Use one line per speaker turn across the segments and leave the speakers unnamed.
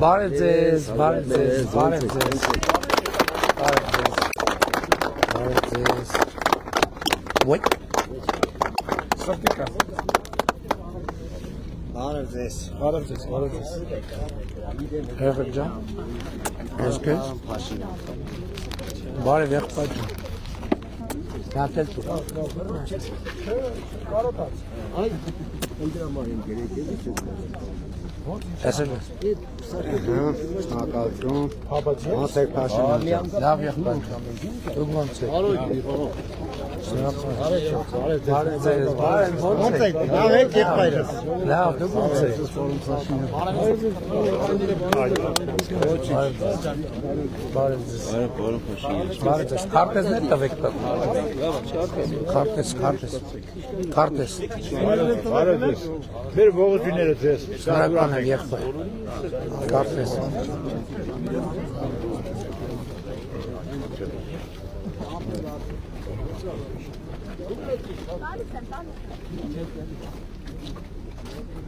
Բարև ձեզ, Ոյ։ Սրտիկա։ Բարև ձեզ։ Հեղեր ջան։ Այսքեզ։ Բարև եղբայր ջան։ Նատել տուր։ Կարոտած։ Այ, ընդրամային գերեգերի չես։ Այսօր։ Շնորհակալություն։ Ոնց եք Փաշինյան։ Լավ եղբայր ջան։ Դուք ոնց եք։ Ոնց եք։ Լավ եք եղբայրս։ Լավ, դուք ոնց եք։ Բարև ձեզ։ Բարև ձեզ։ Քարտեզն է տվեք տա։ Քարտեզ։ Բարև ձեզ։ Մեր ողջույնները ձեզ։ Շնորհակալ եմ եղբայր։ Քարտեզ։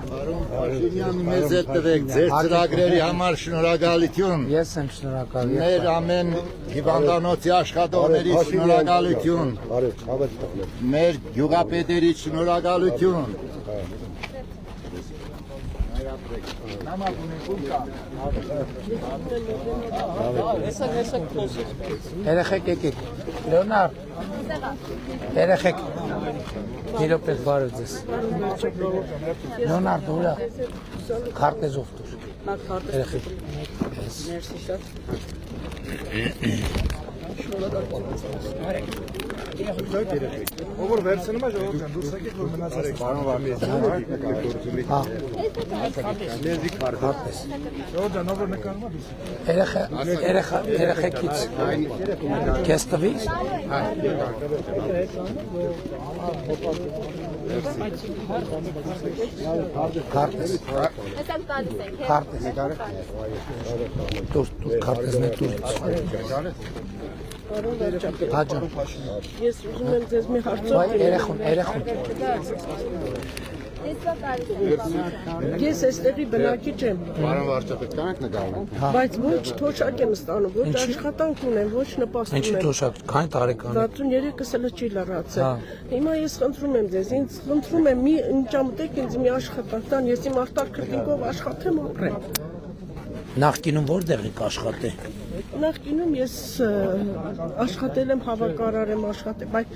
Փաշինյանը մեզ հետ տվեք ձեր ծրագրերի համար շնորհակալություն։
Ես եմ շնորհակալ։
Մեր ամեն հիվանդանոցի աշխատողների շնորհակալություն։ Մեր գյուղապետերի շնորհակալություն։
Երեխեք եկեք։ Լեոնարդ։ Երեխեք։ Գիրոպես բարև ձեզ։ Լեոնարդ ուրա։ Քարտեզով դուր։ Երեխեք։
Մերսի շատ։
Ով որ վերցնում է ժողովրդական դուրս եկեք որ մնացած
Պարոն Քարտեզ։
Ժողովրդան ով որ նկարում է դուրս
Երեխեքից քեզ տվի։ Քարտեզ։ Դուր քարտեզն է դուր։ Հաջա։
Ես ուզում եմ ձեզ մի հարցով
Երեխուն։
Ես այստեղի բնակիչ եմ։
Պարոն վարչապետ, կանեք նկարում։
Բայց ոչ թոշակ եմ ստանում, ոչ աշխատանք ունեմ, ոչ նպաստ
Ինչի
ունեմ։
թոշակ, քանի տարեկան է։
63-ը սլը չի լրացել։ Հիմա ես խնդրում եմ ձեզ, ինձ խնդրում եմ մի ընճամտեք ինձ մի աշխատանք տան, ես իմ արտար քրտինքով աշխատեմ ապրեմ։
Նախկինում որտեղ եք աշխատել։
Նախկինում ես աշխատել եմ հավաքարար եմ աշխատել, բայց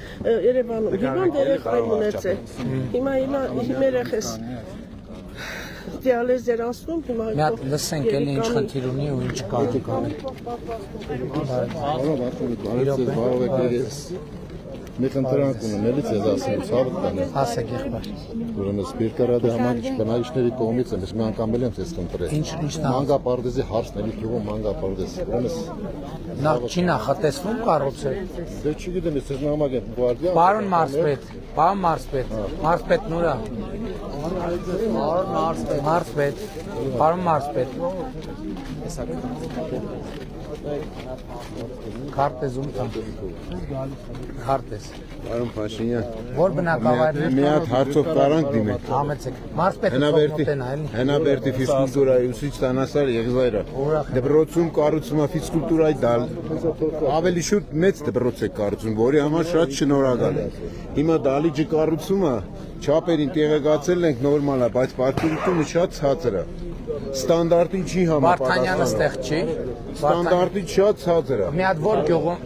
Երևանում հիվանդ երեխա ունեցել։ Հիմա երեխես դիալեզ էր անցնում, հիմա
Մի հատ լսենք էլի ինչ խնդիր ունի ու ինչ կարող անի։
Բարով եք։ Մի խնդրանք ունեմ, էլի ձեզ ասեմ, ցավը տանեմ։
Ասեք եղբայր։
Ուրեմն Սպիրկարադի համայնքի բնակիչների կողմից եմ, ես մի անգամ էլ եմ ձեզ խնդրել։
Ինչն է։
Մանգապարտեզի հարցն էլի գյուղում մանգապարտեզ։ Ուրեմն
Չի նախատեսվում կառուցել։
դե չգիտեմ, ես ձեզ նամակ եմ գվարդիա։
Պարոն Մարսպետ Նուրա։ Պարոն Մարսպետ։ Քարտեզում տան։ Քարտեզ։
Պարոն Փաշինյան։
Որ բնակավայրներ
Մի հատ հարցով կարանք դիմենք։
Համեցեք։ Մարսպետը մոտենա էլի։
Հենաբերդի ֆիզկուլտուրայի ուսուցիչ Տանասար Եղզայրը։ Դպրոցում կառուցում է ֆիզկուլտուրայի դալ։ Ավելի շուտ մեծ դպրոց է կառուցում, որի համար շատ շնորհակալ եմ։ Հիմա դալիճը կառուցումը չափերին տեղեկացել ենք նորմալ է, բայց պատկերությունը շատ ցածր է։ Ստանդարտին չի
Վարդանյանը
համապատասխանում։
ստեղ չի։
Ստանդարտին շատ ցածր է։
Մի հատ որ գյուղում։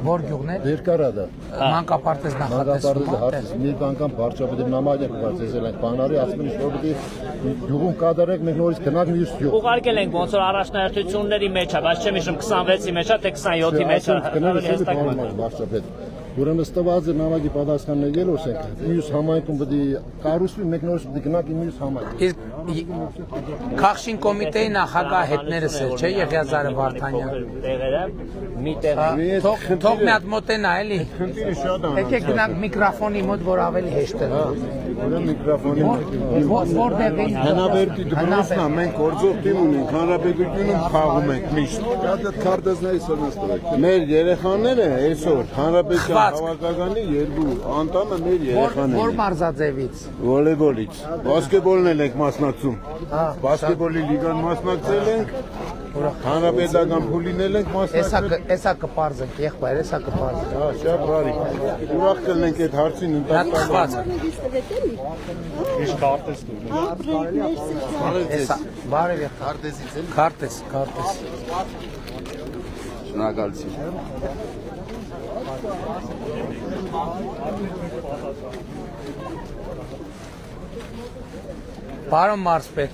Որ գյուղն է։
Երկարադը։
Մանկապարտեզ նախատեսվում է։
Մի անգամ վարչապետի նամակ ենք բացել ենք բանարի, ասում են որ պետք է գյուղում կատարեք, մենք նորից գնանք մյուս գյուղ։
Ուղարկել ենք ոնց որ առաջնահերթությունների մեջ է, բայց չեմ հիշում 26-ի մեջ է, թե 27-ի մեջ է։
Վարչապետ։ Ուրեմն ստված է նամակի պատասխանն ելոս ենք։ Մյուս համայնքում պետք է կառուցվի, մենք նորից պետք է գնանք մյուս համայնք։
Իսկ Քաղշին կոմիտեի նախագահ հետներս էլ չէ Եղիազարը Վարդանյան։
Տեղերը մի տեղ
Թող մի հատ մոտենա էլի։ Եկեք գնանք միկրոֆոնի մոտ, որ ավելի հեշտ է։
Ուրեմն միկրոֆոնի
Որտեղ է։
Հնաբերդի դպրոցն է, մենք գործող թիմ ունենք, հանրապետությունում խաղում ենք միշտ։ Դա քարտեզների սոնաստորակ։ Մեր երեխաները այսօր հանրապետության
Կապված։
Հավաքականի երկու անդամը մեր
Որ
երեխաներն են։
մարզաձևից։
Վոլեյբոլից։ Բասկետբոլն էլ ենք մասնակցում։
Հա,
Բասկետբոլի լիգան մասնակցել ենք։ Հանրապետական փուլին ենք մասնակցել։
Էսա կպարզենք, եղբայր, էսա կպարզենք։
Հա, շատ բարի։ Ուրախ կլինենք այդ հարցին
Հատկված։ Էսա, բարև եղբայր։
Քարտեզից էլ
Քարտես։
շնորհակալություն։
Պարոն մարզպետ։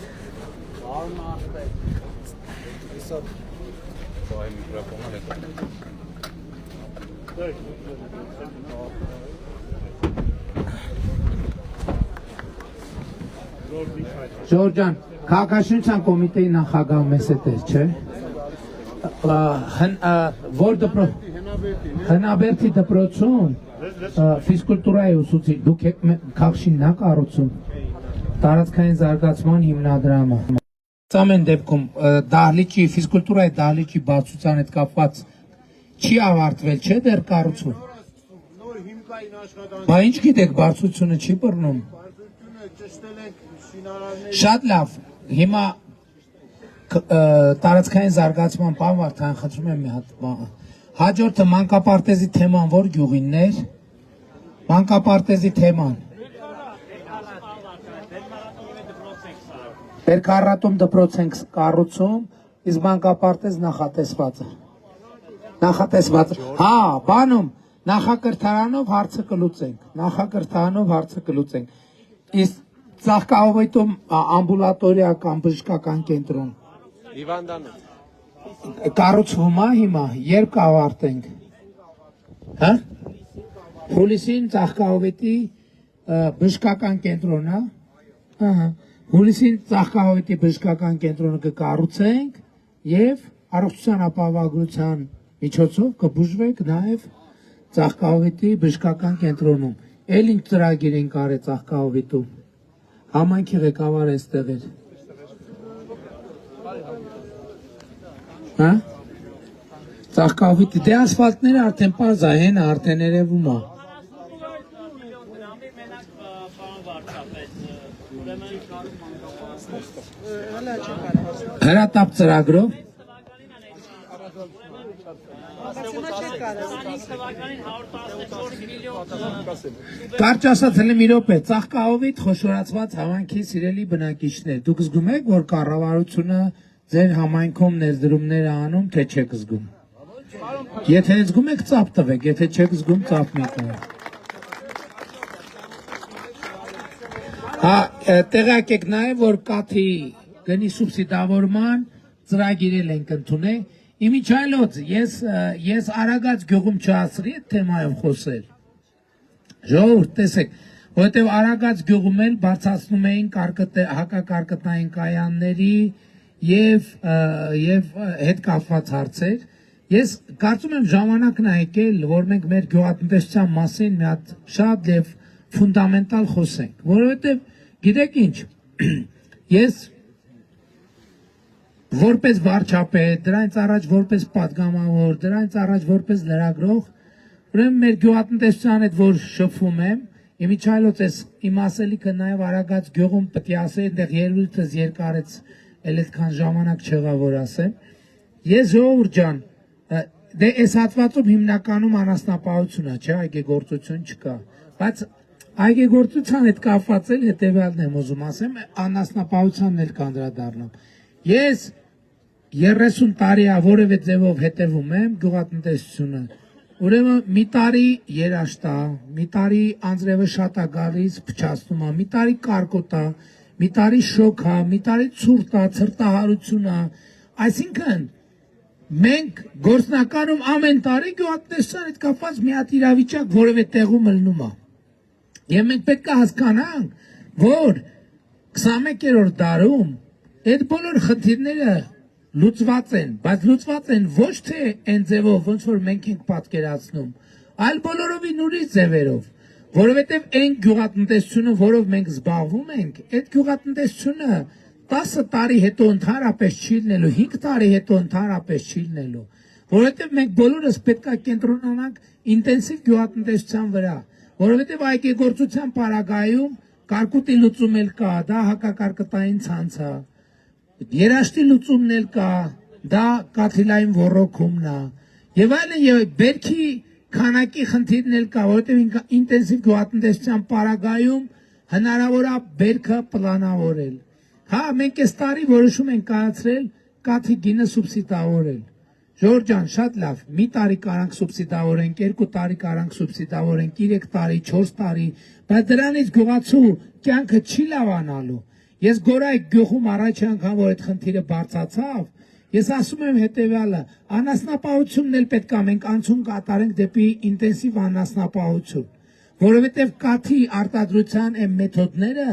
Ժորժան, քաղաքաշինության կոմիտեի նախագահ մեզ հետ էր, չէ՞։ Որ հնաբերդի դպրոցում ֆիզկուլտուրայի ուսուցիչ, դուք քաղաքշինն ա կառուցում, տարածքային զարգացման հիմնադրամը։ Ամեն դեպքում դահլիճի, ֆիզկուլտուրայի դահլիճի բացության հետ կապված չի ավարտվել, չէ՞ դեռ կառուցում։
նոր հիմքային աշխատանք։
Բա ինչ գիտեք, բարձրությունը չի բռնում։
Բարձրությունը ճշտել ենք շինարարների։
Շատ լավ, հիմա տարածքային զարգացման բան Վարդան, խնդրում եմ մի հատ բան։ Հաջորդը մանկապարտեզի թեման որ գյուղինն էր։ Մանկապարտեզի թեման։ Բերքարատում դպրոց ենք կառուցում, իսկ մանկապարտեզ նախատեսված է։ Նախատեսված։ Հա, բանում նախակրթարանով հարցը կլուծենք։ Իսկ Ծաղկահովիտում ամբուլատորիա կամ բժշկական կենտրոն
Հիվանդանոց
կառուցվում է հիմա, երբ կավարտենք։ Հա? Հուլիսին Ծաղկահովիտի բժշկական կենտրոնն է։ Ահա։ Հուլիսին Ծաղկահովիտի բժշկական կենտրոնը կկառուցենք եւ առողջության ապահովագրության միջոցով կբուժվենք նաեւ Ծաղկահովիտի բժշկական կենտրոնում։ Էլ ինչ ծրագիր են կարել Ծաղկահովիտում։ Համայնքի ղեկավարը այստեղ էր։ Հա? Ծաղկահովիտի դե ասֆալտները արդեն պարզ է, հեն արդեն երևում է։ Հրատապ ծրագրով Կարճ ասած հենց մի րոպե, Ծաղկահովիտ խոշորացված համայնքի սիրելի բնակիչներ, դուք զգում եք, որ կառավարությունը ձեր համայնքում ներդրումներ է անում, թե չեք զգում։ Եթե զգում եք, ծափ տվեք, եթե չեք զգում, ծափ մի տվեք։ Հա, տեղյակ եք նաև, որ կաթի գնի սուբսիդավորման ծրագիրել ենք ընդունել։ Իմիջայլոց, ես Արագած գյուղում չասրի այդ թեմայով խոսել։ Ժողովուրդ, տեսեք, որովհետև Արագած գյուղում էլ բարձրացնում էին հակակարկտային կայանների եւ հետ կապված հարցեր։ Ես կարծում եմ ժամանակն է եկել, որ մենք մեր գյուղատնտեսության մասին մի հատ շատ եւ ֆունդամենտալ խոսենք, որովհետև գիտեք ինչ, ես որպես վարչապետ, դրանից առաջ որպես պատգամավոր, դրանից առաջ որպես լրագրող, ուրեմն մեր գյուղատնտեսության հետ որ շփվում եմ, իմիջայլոց ես իմ ասելիքը նաև Արագած գյուղում պետք է ասել, այնտեղ ելույթս երկարեց, էլ այդքան ժամանակ չեղա որ ասեմ։ Ես ժողովուրդ ջան, դե այս հատվածում հիմնականում անասնապահություն է, չէ, այգեգործություն չկա, բայց այգեգործության հետ կապված էլ հետևյալն եմ ուզում ասեմ, անասնապահությանն էլ կանդրադառնամ։ Ես 30 տարի է որևէ ձևով հետևում եմ գյուղատնտեսությունը։ Ուրեմն մի տարի երաշտ է, մի տարի անձրևը շատ է գալիս, փչացնում է, մի տարի կարկոտ է, մի տարի շոկ է, մի տարի ցուրտ է, ցրտահարություն է։ Այսինքն մենք գործնականում ամեն տարի գյուղատնտեսության հետ կապված մի հատ իրավիճակ որևէ տեղում ելնում է։ Եվ մենք պետք է հասկանանք, որ 21-րդ դարում այդ բոլոր խնդիրները լուծված են, բայց լուծված են ոչ թե այն ձևով, ոնց որ մենք ենք պատկերացնում, այլ բոլորովին ուրիշ ձևերով, որովհետև այն գյուղատնտեսությունը, որով մենք զբաղվում ենք, այդ գյուղատնտեսությունը 10 տարի հետո ընդհանրապես չի լինելու, 5 տարի հետո ընդհանրապես չի լինելու, որովհետև մենք բոլորս պետք է կենտրոնանանք ինտենսիվ գյուղատնտեսության վրա, որովհետև այգեգործության պարագայում կարկուտի լուծում էլ կա, դա հակակարկտային ցանց է, երաշտի լուծումն էլ կա, դա կաթիլային ոռոգումն է, եւ այլն, եւ բերքի քանակի խնդիրն էլ կա, որովհետև ինտենսիվ գյուղատնտեսության պարագայում հնարավոր է բերքը պլանավորել։ Հա, մենք այս տարի որոշում ենք կայացրել կաթի գինը սուբսիդավորել։ Ժորժ ջան, շատ լավ, մի տարի կարանք սուբսիդավորենք, 2 տարի կարանք սուբսիդավորենք, 3 տարի, 4 տարի, բայց դրանից գյուղացու կյանքը չի լավանալու։ Ես Գորայ գյուղում առաջ անգամ որ այդ խնդիրը բարձրացավ, ես ասում եմ հետեւյալը, անասնապահությունն էլ պետք է մենք անցում կատարենք դեպի ինտենսիվ անասնապահություն, որովհետև կաթի արտադրության այն մեթոդները,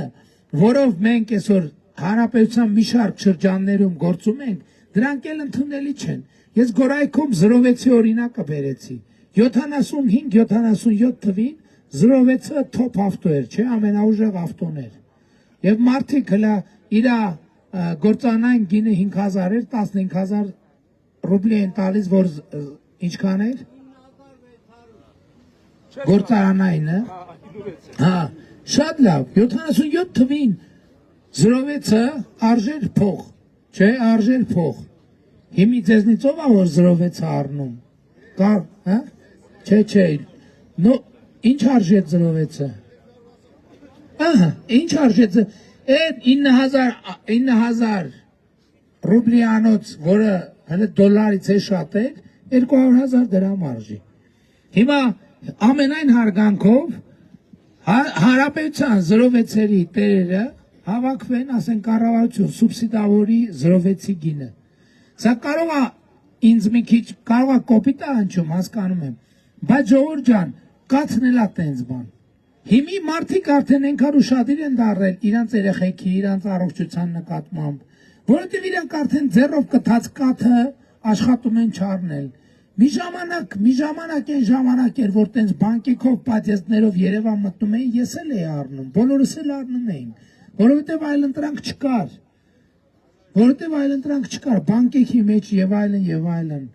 որով մենք այսօր հանրապետության մի շարք շրջաններում գործում ենք, դրանք էլ ընդունելի չեն։ Ես Գորայքում 06-ի օրինակը բերեցի, 75-77 թվին 06-ը թոփ ավտո էր, չէ, ամենաուժեղ ավտոն էր։ Եվ մարդիկ հլա իր գործանային գինը 5000 էր, 15000 ռուբլի են տալիս, որ ինչքան էր։ Գործարանայինը։ Հա, շատ լավ, 77 թվին 06-ը արժեր փող, չէ, արժեր փող։ Հիմի ձեզնից ով է որ 06-ը առնում։ Կա, հա? Չէ, նո, ինչ արժե 06-ը։ Ահա, ինչ արժե այդ 9000 ռուբլի անոց, որը հələ դոլարից է շատ էր, 200,000 դրամ արժի։ Հիմա ամենայն հարգանքով հանրապետության 06-երի տերերը հավաքվեն, ասեն կառավարություն սուբսիդավորի 06-ի գինը։ Սա կարող է ինձ մի քիչ կարող է կոպիտ անջում, հասկանում եմ, բայց ժողովուրդ ջան, կաթն էլ է տենց բան։ Հիմի մարդիկ արդեն այնքան ուշադիր են դառել իրանց երեխեքի, իրանց առողջության նկատմամբ, որովհետև իրանք արդեն ձեռով կթած կաթը աշխատում են չառնել։ Մի ժամանակ այն ժամանակ էր, որ տենց բանկիկով պատեստներով Երևան մտնում էին, ես էլ էի առնում, բոլորս էլ առնում էինք, որովհետև այլընտրանք չկար։ Բանկեքի մեջ եւ այլն,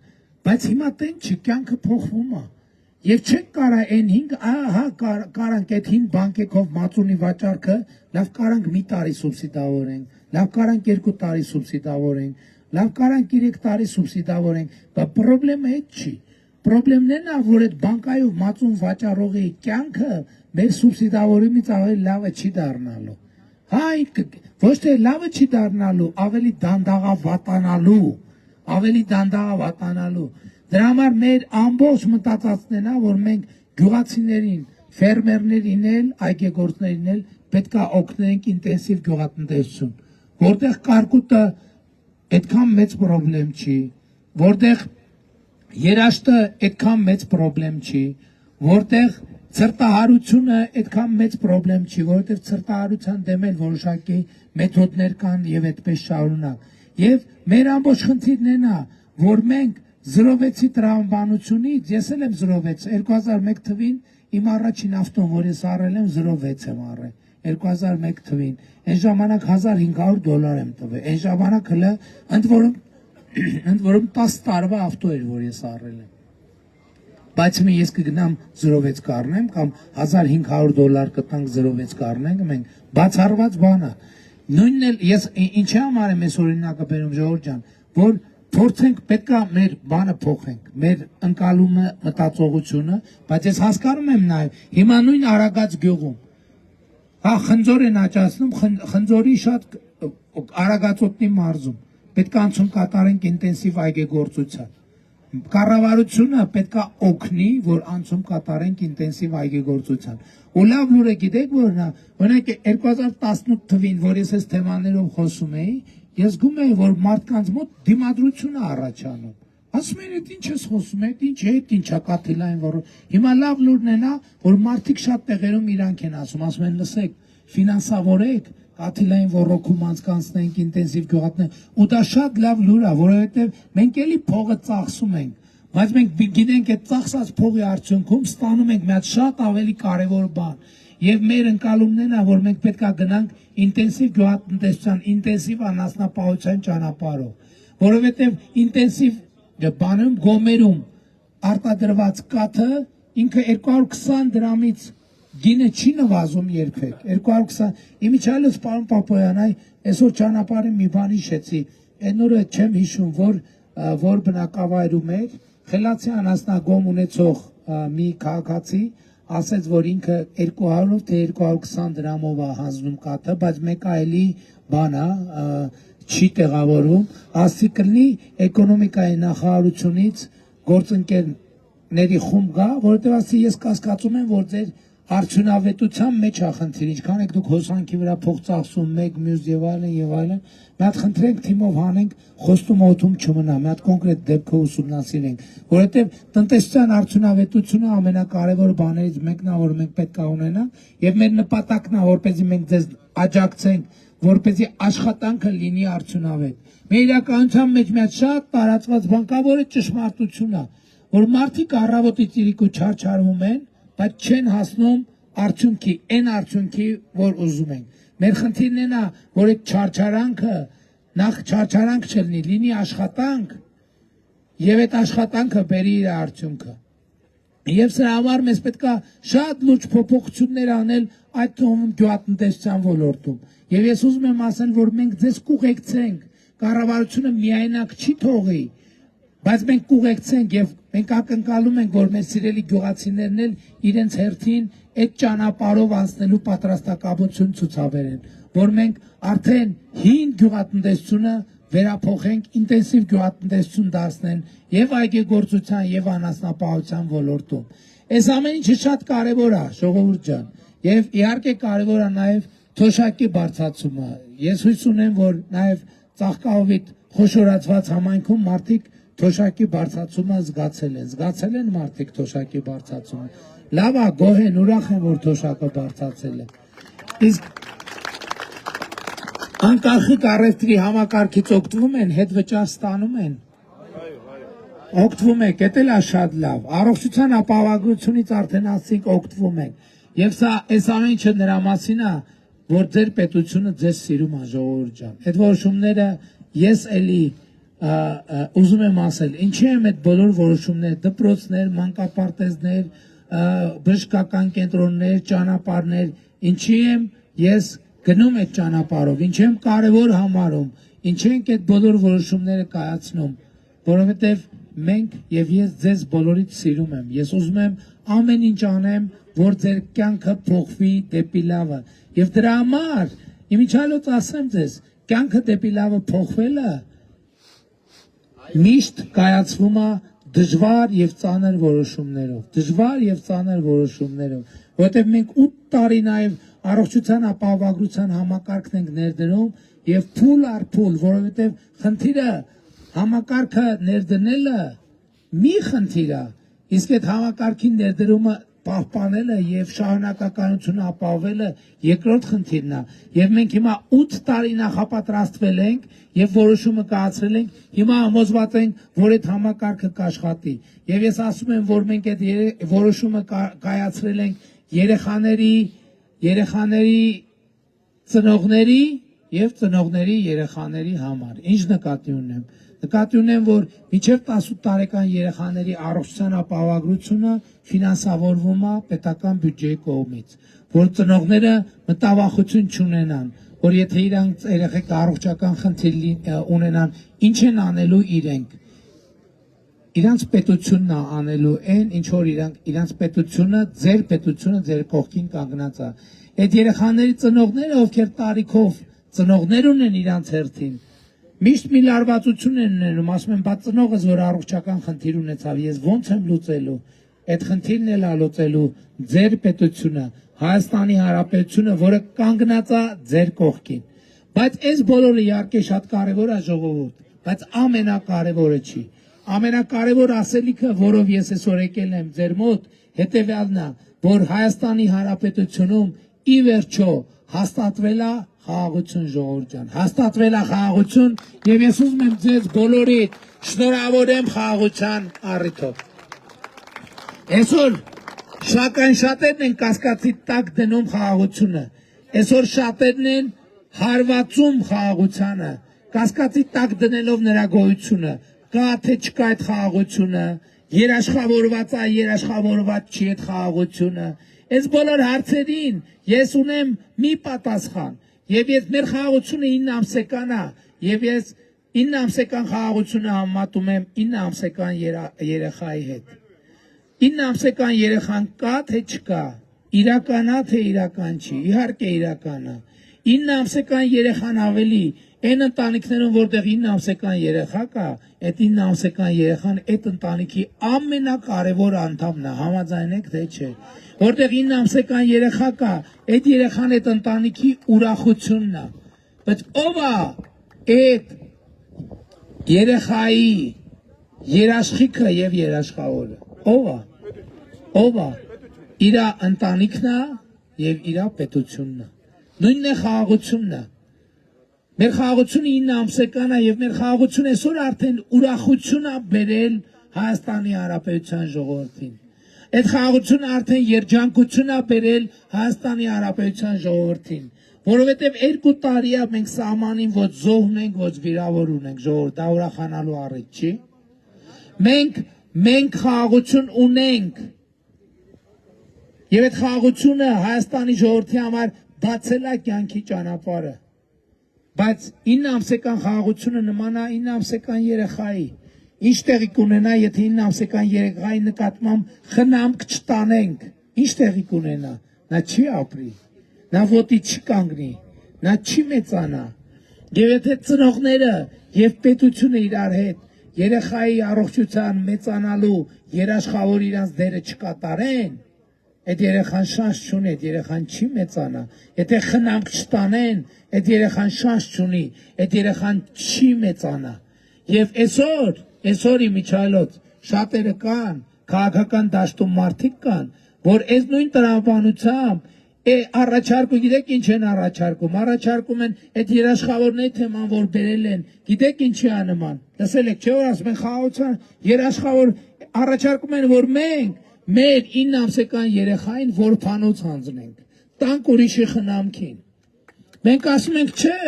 բայց հիմա տեն չի, կյանքը փոխվում է։ Եվ չեք կարա այն 5, կարանք այդ 5 բանկեքով մածունի վաճառքը, լավ կարանք մի տարի սուբսիդավորենք, լավ կարանք 2 տարի սուբսիդավորենք, լավ կարանք 3 տարի սուբսիդավորենք, բայց պրոբլեմը այդ չի։ Պրոբլեմն է նա, որ այդ բանկայով մածուն վաճառողի կյանքը մեր սուբսիդավորումից ավելի լավը չի դառնալու։ Հա, ոչ թե լավը չի դառնալու, ավելի դանդաղավատանալու։ Դրա համար մեր ամբողջ մտածածն է, որ մենք գյուղացիներին, ֆերմերներին էլ, այգեգործներին էլ պետք է օգնենք ինտենսիվ գյուղատնտեսություն, որտեղ կարկուտը այդքան մեծ պրոբլեմ չի, որտեղ երաշտը այդքան մեծ պրոբլեմ չի, որտեղ ցրտահարությունը այդքան մեծ պրոբլեմ չի, որովհետև ցրտահարության դեմ էլ որոշակի մեթոդներ կան եւ այդպես շարունակ։ Եվ մեր ամբողջ խնդիրն է նա, որ մենք 06-ի տրամաբանությունից, ես էլ եմ 06, 2001 թվին իմ առաջին ավտոն, որ ես առել եմ 06 եմ առել, 2001 թվին, այն ժամանակ $1500 եմ տվել, այն ժամանակ հլը ընդ որում 10 տարվա ավտո էր, որ ես առել եմ։ Բայց մի ես կգնամ 06 կառնեմ կամ $1500 կտանք 06 կառնենք, մենք բացառված բան է։ Նույնն էլ ես ինչի համար եմ այս օրինակը բերում ժողովուրդ ջան, որ փորձենք պետքա մեր բանը փոխենք, մեր ընկալումը, մտածողությունը, բայց ես հասկանում եմ նաև հիմա նույն Արագած գյուղում հա խնձոր են աճացնում, խնձորի շատ Արագածոտնի մարզում պետք է անցում կատարենք ինտենսիվ այգեգործության։ Կառավարությունը պետք է օգնի, որ անցում կատարենք ինտենսիվ այգեգործության։ Ու լավ լուրը գիտեք որն է, օրինակ 2018 թվին, որ ես այս թեմաներով խոսում էի, ես զգում էի, որ մարդկանց մոտ դիմադրություն է առաջանում։ Ասում են, այդ ինչ ես խոսում, այդ ինչա կաթիլային ոռոգում։ Հիմա լավ լուրն է նա, որ մարդիկ շատ տեղերում իրանք են ասում են, լսեք, ֆինանսավորեք, կաթիլային ոռոգում անցկացնենք, ինտենսիվ գյուղատնտեսություն, ու դա շատ լավ լուր է, որովհետև մենք էլի փողը ծախսում ենք, բայց մենք գիտենք այդ ծախսած փողի արդյունքում ստանում ենք մի հատ շատ ավելի կարևոր բան։ Եվ մեր ընկալումն է, որ մենք պետք է գնանք ինտենսիվ գյուղատնտեսության, ինտենսիվ անասնապահության ճանապարհով, որովհետև ինտենսիվ բանում գոմերում արտադրված կաթը ինքը 220 դրամից գինը չի նվազում երբեք 220 իմիջիալս պարոն Պապոյան այսօր ճանապարհին մի բան հիշեցի այն օրը չեմ հիշում որ բնակավայրում էր խելացի անասնագոմ ունեցող մի քաղաքացի ասեց որ ինքը 200 թե 220 դրամով է հանձնում կաթը բայց մեկ այլի բան է չի տեղավորում ասի կլինի էկոնոմիկայի նախարարությունից գործընկերների խումբ գա որովհետև ասի ես կասկածում եմ որ ձեր արդյունավետության մեջ է խնդիր ինչքան եք դուք հոսանքի վրա փող ծախսում մեկ մյուս եւ այլն մի հատ խնդրենք թիմով հանենք խոստում օթում չմնա մի հատ կոնկրետ դեպքը ուսումնասիրենք որովհետև տնտեսության արդյունավետությունը ամենակարևոր բաներից մեկն է որ մենք պետք է ունենանք եւ մեր նպատակն է որպեսզի մենք ձեզ աջակցենք որպեսզի աշխատանքը լինի արդյունավետ մեր իրականության մեջ մի հատ շատ տարածված բան կա որը ճշմարտությունն է որ մարդիկ առավոտից իրիկու չարչարվում են բայց չեն հասնում արդյունքի, այն արդյունքի, որ ուզում ենք։ Մեր խնդիրն է, որ այդ չարչարանքը նախ չարչարանք չլինի, լինի աշխատանք, եւ այդ աշխատանքը բերի իր արդյունքը։ Եվ սրա համար մեզ պետք է շատ լուրջ փոփոխություններ անել այդ թվում գյուղատնտեսության ոլորտում։ Եվ ես ուզում եմ ասել, որ մենք ձեզ կուղեկցենք, կառավարությունը միայնակ չի թողի, բայց մենք կուղեկցենք եւ մենք ակնկալում ենք, որ մեր սիրելի գյուղացիներն էլ իրենց հերթին այդ ճանապարհով անցնելու պատրաստակամություն ցուցաբերեն, որ մենք արդեն հին գյուղատնտեսությունը վերափոխենք ինտենսիվ գյուղատնտեսություն դարձնեն եւ այգեգործության եւ անասնապահության ոլորտում։ Այս ամեն ինչը շատ կարեւոր է, ժողովուրդ ջան, եւ իհարկե կարեւոր է նաեւ թոշակի բարձրացումը։ Ես հույս ունեմ, որ նաեւ Ծաղկահովիտ խոշորացված համայնքում մարդիկ թոշակի բարձրացումը զգացել են մարդիկ թոշակի բարձրացումը։ Լավ է, գոհ են, ուրախ են, որ թոշակը բարձրացել է։ Իսկ անկախիկ առևտրի համակարգից օգտվում են, հետ վճար ստանում են։ Օգտվում եք, դա էլ է շատ լավ։ Առողջության ապահովագրությունից արդեն ասենք օգտվում են։ Եվ սա այս ամեն ինչը նրա մասին է, որ ձեր պետությունը ձեզ սիրում է, ժողովուրդ ջան։ Այդ որոշումները ես էլի ուզում եմ ասել, ինչի եմ այդ բոլոր որոշումներ, դպրոցներ, մանկապարտեզներ, բժշկական կենտրոններ, ճանապարհներ, ինչի եմ ես գնում այդ ճանապարհով, ինչի եմ կարևոր համարում, ինչի ենք այդ բոլոր որոշումները կայացնում, որովհետև մենք եւ ես ձեզ բոլորից սիրում եմ։ Ես ուզում եմ ամեն ինչ անեմ, որ ձեր կյանքը փոխվի դեպի լավը։ Եվ դրա համար իմիջիալոց ասեմ ձեզ, կյանքը դեպի լավը փոխվելը միշտ կայացվում է դժվար եւ ծանր որոշումներով, որովհետեւ մենք 8 տարի նաեւ առողջության ապահովագրության համակարգն ենք ներդնում եւ փուլ առ փուլ, որովհետեւ խնդիրը համակարգը ներդնելը մի խնդիր է, իսկ այդ համակարգի ներդրումը պահպանելը եւ շարունակականությունը ապահովելը երկրորդ խնդիրն է եւ մենք հիմա 8 տարի նախապատրաստվել ենք եւ որոշումը կայացրել ենք հիմա համոզված ենք որ այդ համակարգը կաշխատի եւ ես ասում եմ որ մենք այդ որոշումը կայացրել ենք երեխաների ծնողների եւ ծնողների երեխաների համար ինչ նկատի ունեմ որ մինչև 18 տարեկան երեխաների առողջության ապահովագրությունը ֆինանսավորվում է պետական բյուջեի կողմից, որ ծնողները մտավախություն չունենան, որ եթե իրանք երեխեք առողջական խնդիր ունենան, ինչ են անելու իրենք։ Իրանց պետությունն է անելու այն, ինչ որ իրանց պետությունը, ձեր կողքին կանգնած է։ Այդ երեխաների ծնողները, ովքեր տարիքով ծնողներ ունեն իրանց հերթին, միշտ մի լարվածություն են ունենում, ասում են, բա ծնողս որ առողջական խնդիր ունեցավ, ես ո՞նց եմ լուծելու։ Այդ խնդիրն էլ է լուծելու ձեր պետությունը, Հայաստանի Հանրապետությունը, որը կանգնած է ձեր կողքին։ Բայց այս բոլորը իհարկե շատ կարևոր է ժողովուրդ, բայց ամենակարևորը չի։ Ամենակարևոր ասելիքը, որով ես այսօր եկել եմ ձեր մոտ, հետևյալն է, որ Հայաստանի Հանրապետությունում ի վերջո հաստատվել է խաղաղություն, ժողովուրդ ջան, հաստատվել է խաղաղություն եւ ես ուզում եմ ձեզ բոլորիդ շնորհավորեմ խաղաղության առիթով։ Այսօր շատերն են կասկածի տակ դնում խաղաղությունը, այսօր շատերն են հարվածում խաղաղությանը, կասկածի տակ դնելով նրա գոյությունը, կա թե չկա այդ խաղաղությունը, երաշխավորված է, երաշխավորված չի այդ խաղաղությունը։ Այս բոլոր հարցերին ես ունեմ մի պատասխան, եւ ես մեր խաղաղությունը 9 ամսական է, եւ ես 9 ամսական խաղաղությունը համատում եմ 9 ամսական երեխայի հետ։ 9 ամսական երեխան կա թե չկա, իրական է թե իրական չի, իհարկե իրական է։ 9 ամսական երեխան ավելի այն ընտանիքներում, որտեղ 9 ամսական երեխա կա, այդ 9 ամսական երեխան այդ ընտանիքի ամենակարևոր անդամն է, համաձայնեք թե չէ։ Որտեղ 9 ամսական երեխա կա, այդ երեխան այդ ընտանիքի ուրախությունն է։ Բայց ով է այդ երեխայի երաշխիքը եւ երաշխավորը։ Ով է։ Ով է։ Իր ընտանիքն է եւ իր պետությունն է։ Նույնն է խաղաղությունն է։ Մեր խաղաղությունը 9 ամսական է եւ մեր խաղաղությունը այսօր արդեն ուրախություն է բերել Հայաստանի Հանրապետության ժողովրդին։ Այդ խաղաղությունը արդեն երջանկություն է բերել Հայաստանի Հանրապետության ժողովրդին, որովհետեւ 2 տարի է մենք սահմանին ոչ զոհ ունենք, ոչ վիրավոր ունենք, ժողովուրդ, դա ուրախանալու առիթ չի։ Մենք խաղաղություն ունենք։ Եվ այդ խաղաղությունը Հայաստանի ժողովրդի համար բացել է կյանքի ճանապարհը։ Բայց 9 ամսական խաղաղությունը նման է 9 ամսական երեխայի։ Ինչ տեղի կունենա, եթե 9 ամսական երեխայի նկատմամբ խնամք չտանենք, ինչ տեղի կունենա։ Նա չի ապրի, նա ոտի չի կանգնի, նա չի մեծանա։ Եվ եթե ծնողները եւ պետությունը իրար հետ երեխայի առողջության մեծանալու երաշխավոր իրանց դերը չկատարեն, այդ երեխան շանս չունի, այդ երեխան չի մեծանա։ Եթե խնամք չտանեն, այդ երեխան շանս չունի, այդ երեխան չի մեծանա։ Եվ այսօր իմիջայլոց շատերը կան, քաղաքական դաշտում մարդիկ կան, որ այս նույն տրամաբանությամբ առաջարկում, գիտեք ինչ են առաջարկում են այդ երաշխավորների թեման, որ բերել են, գիտեք ինչի է նման, լսել եք, չէ՞ որ ասում են խաղաղության երաշխավոր առաջարկում են, որ մենք մեր 9 ամսական երեխային որբանոց հանձնենք, տանք ուրիշի խնամքին։ Մենք ասում ենք չէ,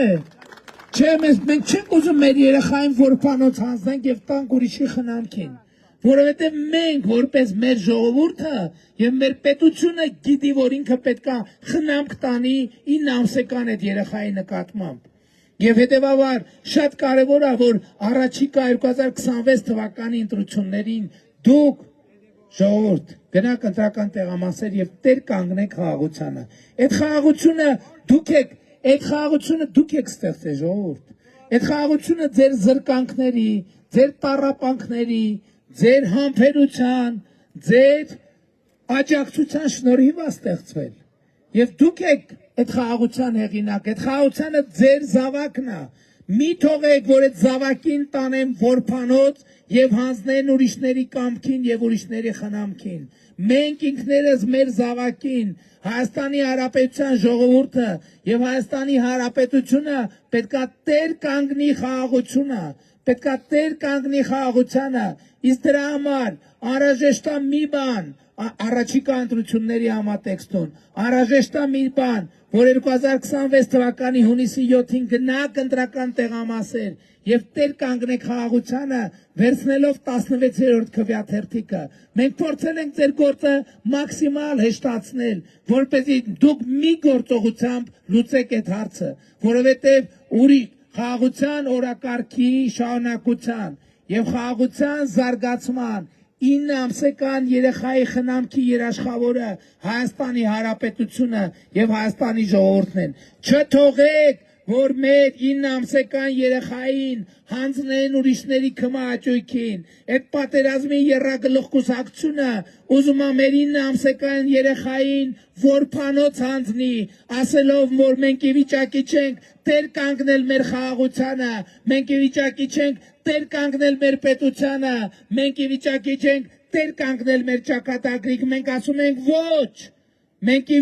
մենք չենք ուզում մեր երեխային որբանոց հանձնենք եւ տանք ուրիշի խնամքին, որովհետեւ մենք որպես մեր ժողովուրդը եւ մեր պետությունը գիտի, որ ինքը պետքա խնամք տանի 9 ամսական այդ երեխայի նկատմամբ։ Եվ հետեւաբար շատ կարեւոր է, որ առաջիկա 2026 թվականի ընտրություններին դուք ժողովուրդ գնաք ընտրական տեղամասեր եւ տեր կանգնեք խաղաղությանը։ Այդ խաղաղությունը դուք եք ստեղծել ժողովուրդ։ Այդ խաղաղությունը ձեր զրկանքների, ձեր տառապանքների, ձեր համբերության, ձեր աջակցության շնորհիվ է ստեղծվել։ Եվ դուք եք այդ խաղաղության հեղինակ, այդ խաղաղությունը ձեր զավակն է։ Մի թողեք, որ այդ զավակին տանեն որբանոց եւ հանձնեն ուրիշների կամքին եւ ուրիշների խնամքին։ Մենք ինքներս մեր զավակին Հայաստանի Հանրապետության ժողովուրդը եւ Հայաստանի Հանրապետությունը պետքա տեր կանգնի խաղաղությունը, պետքա տեր կանգնի խաղաղությանը։ Իսկ դրա համար անհրաժեշտ է մի բան, առաջիկա ընտրությունների համատեքստում անհրաժեշտ է մի բան, որ 2026 թվականի հունիսի 7-ին գնաք ընտրական տեղամասեր եւ տեր կանգնեք խաղաղությանը, վերցնելով 16-րդ քվեաթերթիկը։ Մենք փորձել ենք ձեր գործը մաքսիմալ հեշտացնել, որպեսզի դուք մի գործողությամբ լուծեք այդ հարցը, որովհետեւ ուրիշ խաղաղության օրակարգի շարունակության եւ խաղաղության զարգացման 9 ամսական երեխայի խնամքի երաշխավորը Հայաստանի Հանրապետությունը եւ Հայաստանի ժողովուրդն են։ Չթողեք, որ մեր 9 ամսական երեխային հանձնեն ուրիշների քմահաճույքին։ Այդ պատերազմի եռագլխկուսակցությունը ուզում է մեր 9 ամսական երեխային որբանոց հանձնի, ասելով, որ մենք ի վիճակի չենք տեր կանգնել մեր խաղաղությանը, մենք ի վիճակի չենք տեր կանգնել մեր պետությանը, մենք ի վիճակի չենք տեր կանգնել մեր ճակատագրիկ, մենք ասում ենք ոչ, մենք ի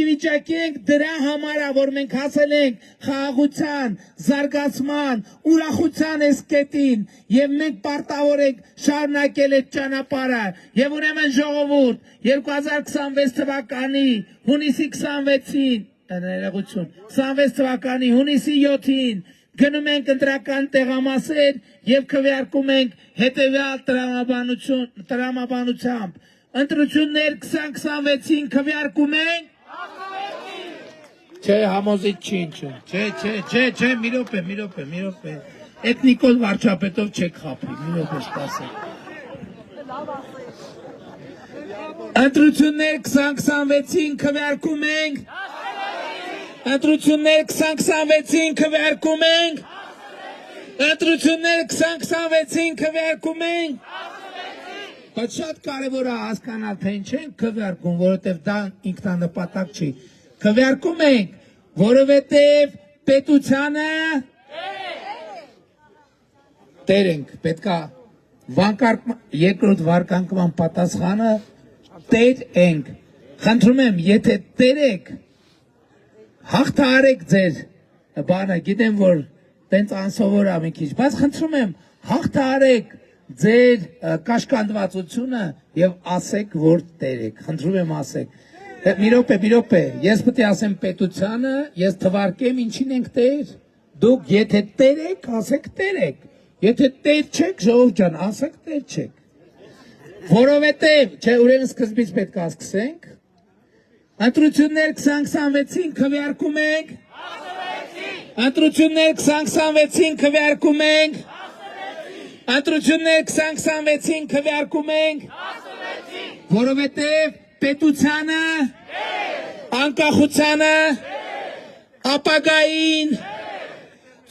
վիճակի ենք դրա համար, որ մենք հասել ենք խաղաղության, զարգացման, ուրախության այս կետին եւ մենք պարտավոր ենք շարունակել այդ ճանապարհը եւ ուրեմն ժողովուրդ 2026 թվականի հունիսի 26-ին 26 թվականի հունիսի 7-ին գնում ենք ընտրական տեղամասեր եւ քվեարկում ենք հետեւյալ տրամաբանությամբ ընտրություններ 2026-ին քվեարկում ենք Չէ, համոզիչ չի ինչու։ Չէ, մի րոպե։ Այդ Նիկոլ Վարչապետով չեք խափի, մի րոպե սպասեք։ Ընտրություններ 2026-ին քվեարկում ենք Ընտրություններ 2026-ին քվեարկում ենք Ընտրություններ 2026-ին քվեարկում ենք Բայց շատ կարևոր է հասկանալ, թե ինչ ենք քվեարկում, որովհետև դա ինքնանպատակ չի։ Քվեարկում ենք, որովհետև պետությանը տեր ենք, պետքա երկրորդ վարկարկման պատասխանը տեր ենք։ Խնդրում եմ, եթե տեր եք, հաղթահարեք ձեր բանը, գիտեմ, որ տենց անսովոր է մի քիչ, բայց խնդրում եմ, հաղթահարեք ձեր կաշկանդվածությունը եւ ասեք, որ տեր եք։ Խնդրում եմ ասեք։ Մի րոպե, ես պետք է ասեմ պետությանը, ես թվարկեմ ինչին ենք տեր։ Դուք եթե տեր եք, ասեք տեր եք։ Եթե տեր չեք, ժողովուրդ ջան, ասեք տեր չեք։ Որովհետև, չէ, ուրեմն սկզբից պետք է սկսենք։ Ընտրություններ 2026-ին քվեարկում ենք։ Ընտրություններ 2026-ին քվեարկում ենք։ Ընտրություններ 2026-ին քվեարկում ենք։ Որովհետև պետությանը, անկախությանը, ապագային,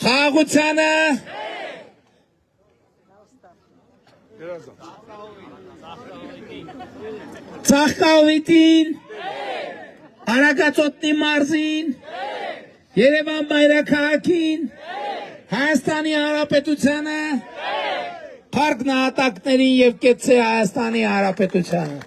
խաղաղությանը, Ծաղկավիտին, Արագածոտնի մարզին, Երևան մայրաքաղաքին, Հայաստանի Հանրապետությանը, Փառք նահատակներին եւ կեցցե Հայաստանի Հանրապետությանը։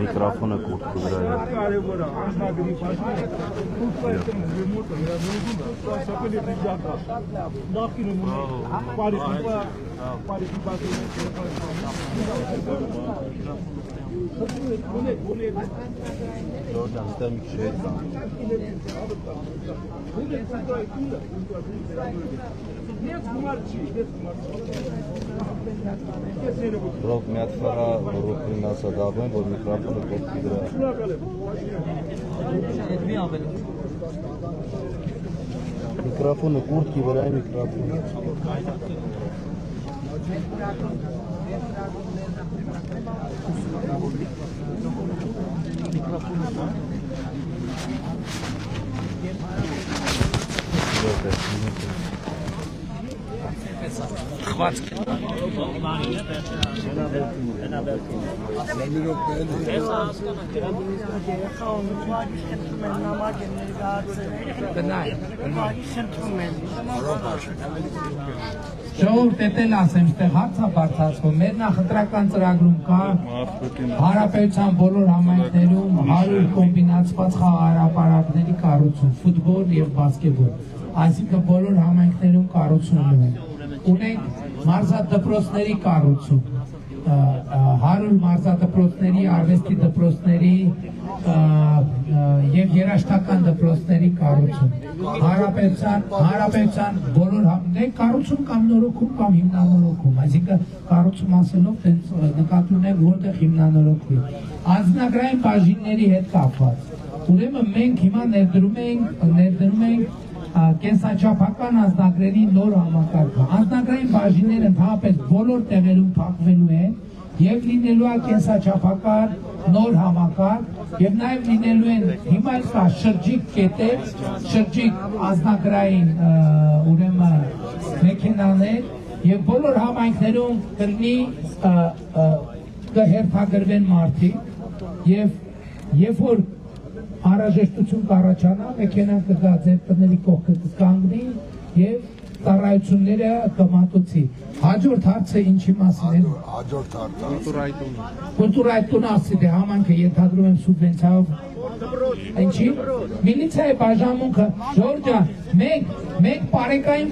Միկրոֆոնը կուրտքի վրա է։
Կարևոր է անձնագրի պաշտպանը կուրտքայում ռեմոնտը վերանորոգումը սապելի դիժակա նախինում Փարիզի
Լորդան, ստեղ մի քիչ հետ կա։ Ռոք մի հատ խաղա ռոքին ասա դավեն, որ միկրոֆոնը կողքի դրա։ Միկրոֆոնը կուրտքի վրա է միկրոֆոնը։
Ժողովուրդ էլ ասեմ, ստեղ հարց է բարձրացվում, մեր նախընտրական ծրագրում կա Հանրապետության բոլոր համայնքներում 100 կոմբինացված խաղահրապարակների կառուցում, ֆուտբոլ եւ բասկետբոլ, այսինքն բոլոր համայնքներում կառուցում ունենք։ ունենք մարզադպրոցների կառուցում, 100 մարզադպրոցների, արվեստի դպրոցների եւ երաժշտական դպրոցների կառուցում, հանրապետության բոլոր կառուցում կամ նորոգում կամ հիմնանորոգում, այսինքն կառուցում ասելով տենց նկատի ունենք որտեղ հիմնանորոգվի, անձնագրային բաժինների հետ կապված, ուրեմն մենք հիմա ներդրում ենք կենսաչափական անձնագրերի նոր համակարգը, անձնագրային բաժինները ընդհանրապես բոլոր տեղերում փակվելու են եւ լինելու է կենսաչափական նոր համակարգ եւ նաեւ լինելու են հիմա կա շրջիկ կետեր, շրջիկ անձնագրային ուրեմն մեքենաներ եւ բոլոր համայնքներում կլինի կհերթագրվեն մարդիկ եւ երբ որ անհրաժեշտություն կառաջանա, մեքենան կգա ձեր տների կողքը կկանգնի եւ ծառայությունները կմատուցի։ Հաջորդ հարցը ինչի մասին է։
Հաջորդ հարցը
Կուլտուրայտուն ասիդե համանքը ենթադրում եմ սուբվենցիայով։ Ինչի։ Միլիցիայի բաժանմունքը Ժորժա մենք բարեկային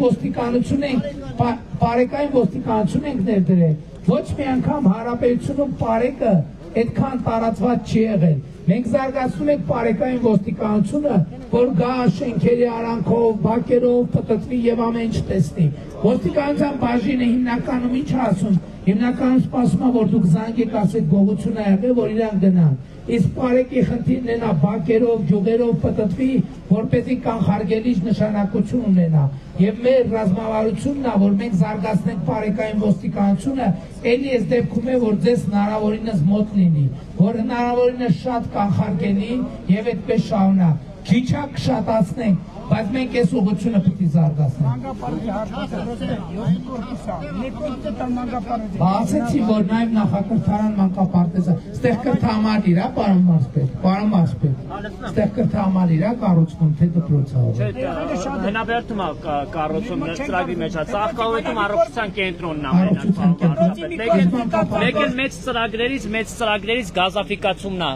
ոստիկանություն ենք ներդրել։ Ոչ մի անգամ հարաբերությունում բարեկը այդքան տարածված չի եղել։ Մենք զարգացնում ենք բարեկային ոստիկանությունը, որ գա շենքերի արանքով, բակերով, պտտվի եւ ամեն ինչ տեսնի։ Ոստիկանության բաժինը հիմնականում ինչ ասում, հիմնականում սպասում է, որ դուք զանգեք, ասեք գողություն ա եղել, որ իրանք գնան։ Իսկ բարեկի խնդիրն է նա բակերով, ջուղերով պտտվի, որպեսզի կանխարգելիչ նշանակություն ունենա։ Եվ մեր ռազմավարությունն է, որ մենք զարգացնենք բարեկային ոստիկանությունը, էլի այս դեպքում է, որ ձեզ հնարավորինս մոտ լինի, որ հնարավորինս շատ կանխարգելի եւ այդպես շարունակ։ Քիչ կշատացնենք, բայց մենք այս ուղղությունը պիտի զարգացնենք։ Ասեցի, որ նաև նախակրթարան մանկապարտեզը, ստեղ կրթամար իրա, պարոն Մարսպետ, ստեղ կրթամար իրա կառուցվում, թե դպրոցավոր։
Հնաբերդում կառուցում ծրագրի մեջ է, Ծաղկավետում առողջության կենտրոնն է մեկ էլ մեծ ծրագրերից գազաֆիկացումն է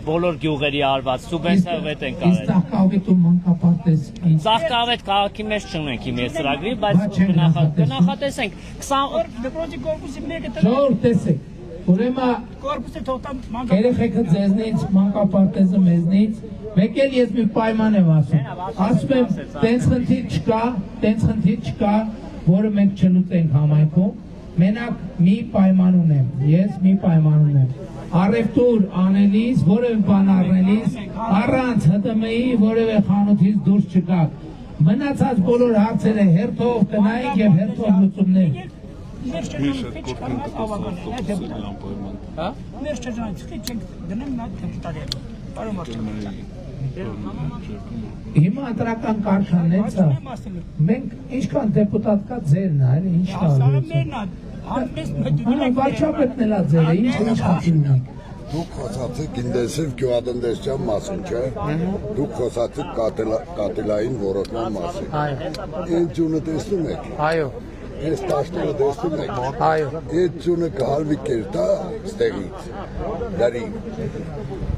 բոլոր գյուղերի արված, սուբվենցիայով են կարել։
Ծաղկավետում մանկապարտեզ
Ծաղկավետ քաղաքի մեջ չունենք իմ այս ծրագրի, բայց կնախատեսենք 20
Ժողովուրդ տեսեք, ուրեմն երեխեքը ձեզնից, մանկապարտեզը մեզնից, մեկ էլ ես մի պայման եմ ասում եմ, տենց խնդիր չկա, որը մենք չլուծենք համայնքում, մենակ մի պայման ունեմ, ես մի պայման ունեմ, առևտուր անելիս, որևէ բան առնելիս, առանց ՀՏՄ-ի որևէ խանութից դուրս չգաք, մնացած բոլոր հարցերը հերթով կնայենք եւ հերթով լուծումներ։ Հիմա ընտրական կարգանեցա, մենք ինչքան դեպուտատ կա ձերն է, ինչ վարչապետն էլա ձերը, ինչ խնդիր ունենք։
Դուք խոսացիք ինտենսիվ գյուղատնտեսության մասին, չէ՞։ Դուք խոսացիք կատելային որոշման մասին։ Այդ ձյունը տեսնում եք։
Այո։
Այս տաշտերը տեսնում եք։
Այո։
Այդ ձյունը կհալվի կերտա ստեղից։ Դարի։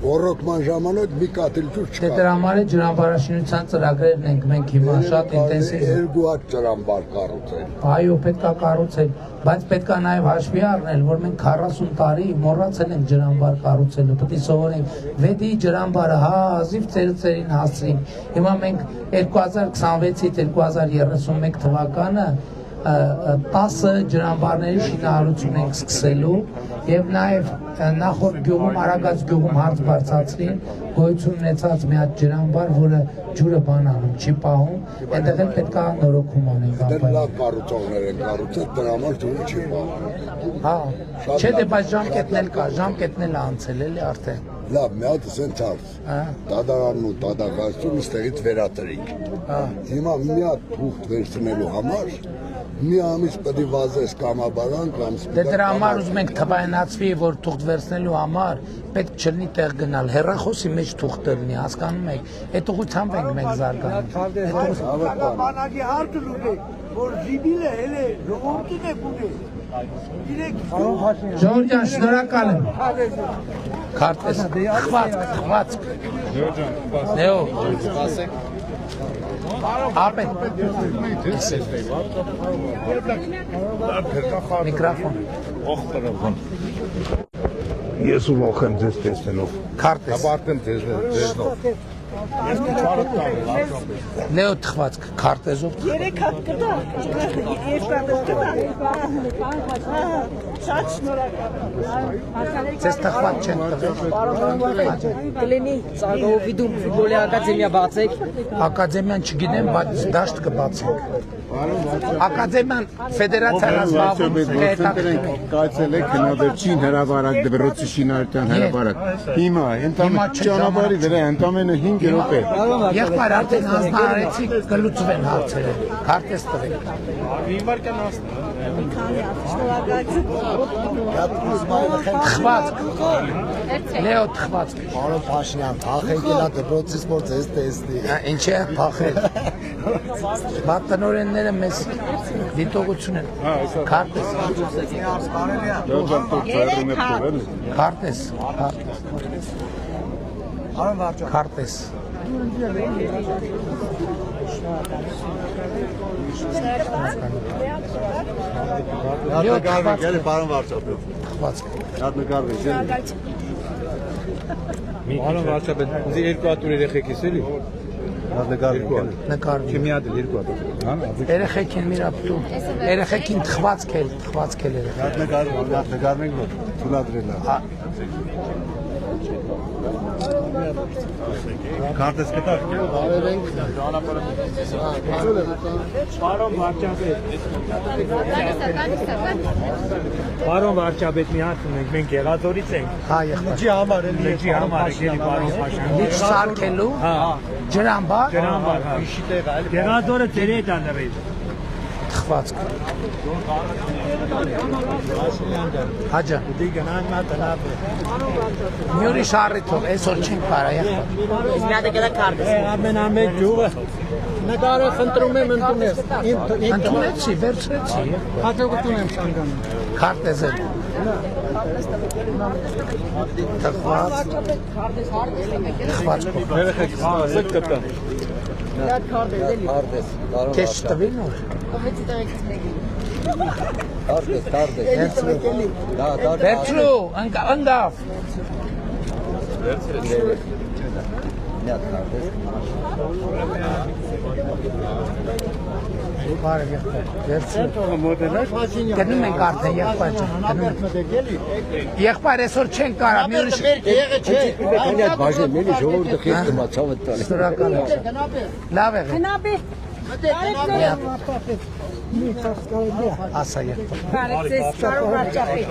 Որոշման ժամանակ մի կատելություն չկա։
Դրա համար է ջրամբարաշինության ծրագրերն ենք մենք հիմա շատ ինտենսիվ։
Երկու հատ ջրամբար կառուցել։
Այո, պետք է կառուցել, բայց պետք է նաև հաշվի առնել, որ մենք 40 տարի մոռացել ենք ջրամբար կառուցելը, պետք է սովորենք։ Վեդի ջրամբարը հազիվ ծերին հասցրին։ Հիմա մենք 2026-ից 2031 թվականը 10 ջրամբարների շինարարություն ենք սկսելու եւ նաեւ նախորդ գյուղում Արագած գյուղում հարց բարձրացրին գոյություն ունեցած մի հատ ջրամբար, որը ջուրը բանանում չի պահում, այնտեղ էլ պետք է նորոգում անենք
ապա։ Դեռ լավ կառուցողներ են կառուցել, դրա համար ջուրը չի պահում։
Հա, չէ՞ դե բայց ժամկետն էլ կա, ժամկետն էլ անցել էլի արդեն։
Լավ, մի հատ ասենք հարց։ Դատարանն ու դատակայությունը ստեղից վերատրենք։ Հիմա մի հատ թուղթ վերցնելու համար մի ամիս պետք է վազես կամաբարան կամ
Դե դրա համար ուզում ենք թվայնացվի, որ թուղթ վերցնելու համար պետք չլինի տեղ գնալ, հեռախոսի մեջ թուղթը լինի, հասկանում եք, այդ ուղղությամբ ենք մենք զարգանում։
Բանակի հարցը լուծի, որ զիբիլը հելե ժողովրդին է բուդի։
Ժողովուրդ ջան, շնորհակալ եմ։ Քարտեզ, խվածք։ Ժողովուրդ ջան, Նեո, Ապետ։ Միկրոֆոն։
Ես ու ողջ եմ ձեզ տեսնելով։
Քարտես։
Ապարտեմ ձեզնով։
Լեո թխվածք քարտեզով։
3 հատ կտա, երկրորդ կտա։ Շատ շնորհակալ։
Ձեզ թխված չեն տվել։
Կլինի Ծագովիդում ֆուտբոլի ակադեմիա բացեք։
Ակադեմիան չգիտեմ, բայց դաշտ կբացենք։ Ակադեմիան ֆեդերացիան ազգավում է։
Կայցել եք հնավերջին հրավարակ դպրոցի շինարարության հրավարակ։ Հիմա ընդամենը ճանապարհի վրա ընդամենը 5 րոպե։
Եղբայր արդեն հանձնարարեցի կլուծվեն հարցերը։ Քարտեզ տվեք։ Թխվածք։ Լեո թխվածք։
Պարոն Փաշինյան, փախեք ելա դպրոցի սպորտ ես տեսնի։
Ինչ է փախել։ Բա տնօրենները մեզ դիտողություն են։ Քարտեզ։ Քարտեզ։ Քարտեզ։
Պարոն վարչապետ։
Թխվածք։
Շատ նկարվեք։
Պարոն վարչապետ, ինձ 2 հատ երեխեք ես էլի։
Շատ նկարվեք։
Նկարվի։
Մի հատ 2 հատ։
Երեխեքին միրապտու։ Երեխեքին թխվածք էլ երեխեք։
Շատ նկարվեք, որ թույլատրել է։ Քարտեզ կտակ։ Բարևենք։
Պարոն վարչապետ, մի հատ ունենք, մենք Եղազորից ենք։
Հա, եղբայր։
Լճի համար էլի պարոն Փաշինյան։
Լիճ սարքելու։
Հա,
Ջրամբար։
ջրամբար, հա։ Եղազորը ծերի է տալրել։
Թխվածք։ Հաջա։
Դի գնան մատնապ։
Մի ուրիշ առիթով, այսօր չենք կարա եղբայր։
Իսկ մի հատ կտա քարտեզ։
Ամենամեծ ջուղը։
Նկարը խնդրում եմ ընդունես։
Ընդունեցի, վերցրեցի։
Հաջողություն եմ ցանկանում։
Քարտեզ էլ։ Թխված։ Թխված։
Երեխեք ասեք կտա։
Քարտեզ,
Քեզ տվին որ։
քարտեզ։
Վերցրու, ընկավ։ Բարև եղբայր, վերցրու։ Գնում ենք արդեն եղբայր ջան, գնում ենք։ Եղբայր այսօր չենք կարա, մի ուրիշ։ Շնորհակալ եմ։ Լավ եղեք։
Գնաբի։
Ասա եղբայր։
Բարեցես, պարոն վարչապետ։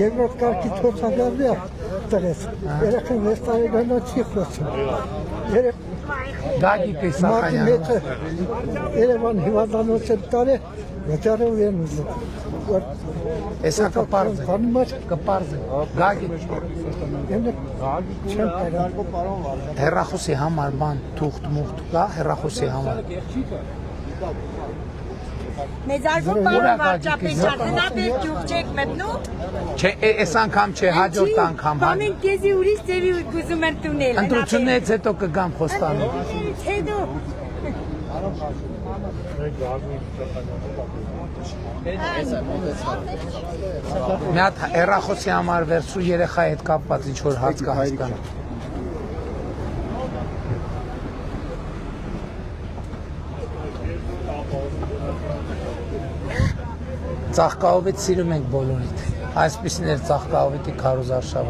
Երկրորդ կարգի թոցակալի տղես։ Երեխան 6 տարեկանա չի խոսում։
Գագիկի Սախանյան։
Երևան հիվանդանոց եմ տարե, վճարով են ուզում։
Էսա կպարզ է։ Կպարզ է։ Գագիկ։ Հեռախոսի համար բան թուղթ մուղթ կա, հեռախոսի համար։
Մեծարգո պարոն վարչապետ, հնաբեր ջուղ չեք մտնում։
Չէ, այս անգամ չէ, հաջորդ անգամ։
Ամեն կեզի ուրիշ ձևի գուզում են տունել։
Ընտրություններից հետո կգամ խոստանում։
Հետո
Մի հատ հեռախոսի համար վերցրու երեխայի հետ կապված ինչ որ հարց կա հասկանում։ Ծաղկահովիտ սիրում ենք բոլորիդ։ Այսպիսին էր Ծաղկահովիտի քարոզարշավը։